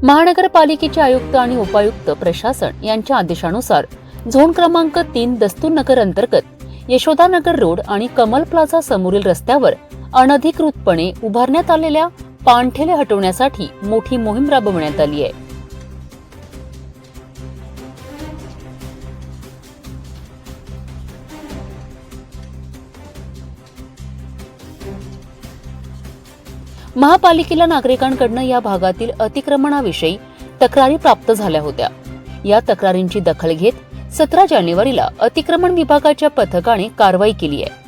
महानगरपालिकेचे आयुक्त आणि उपायुक्त प्रशासन यांच्या आदेशानुसार झोन क्रमांक 3 दस्तूरनगर अंतर्गत यशोदानगर रोड आणि कमल प्लाझा समोरील रस्त्यावर अनधिकृतपणे उभारण्यात आलेल्या पाणठेले हटवण्यासाठी मोठी मोहीम राबवण्यात आली आहे। महापालिकेला नागरिकांकडून या भागातील अतिक्रमणाविषयी तक्रारी प्राप्त झाल्या होत्या। या तक्रारींची दखल घेत 17 जानेवारीला अतिक्रमण विभागाच्या पथकाने कारवाई केली आहे।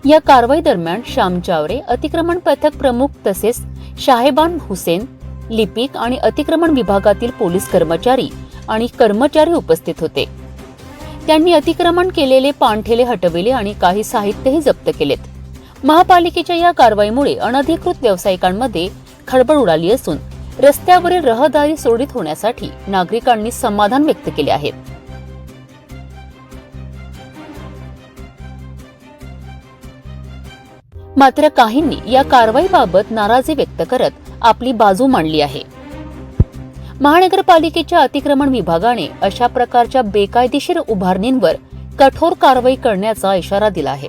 या कारवाई दरम्यान श्याम चावरे अतिक्रमण पथक प्रमुख तसेच शाहेबान हुसेन लिपिक आणि अतिक्रमण विभागातील पोलीस कर्मचारी आणि कर्मचारी उपस्थित होते। त्यांनी अतिक्रमण केलेले पाणठेले हटविले आणि काही साहित्यही जप्त केलेत। महापालिकेच्या या कारवाईमुळे अनधिकृत व्यावसायिकांमध्ये खळबळ उडाली असून रस्त्यावरील रहदारी सुरळीत होण्यासाठी नागरिकांनी समाधान व्यक्त केले आहे। मात्र काहींनी या कारवाईबाबत नाराजी व्यक्त करत आपली बाजू मांडली आहे। महानगरपालिकेच्या अतिक्रमण विभागाने अशा प्रकारच्या बेकायदेशीर उभारणींवर कठोर कारवाई करण्याचा इशारा दिला आहे।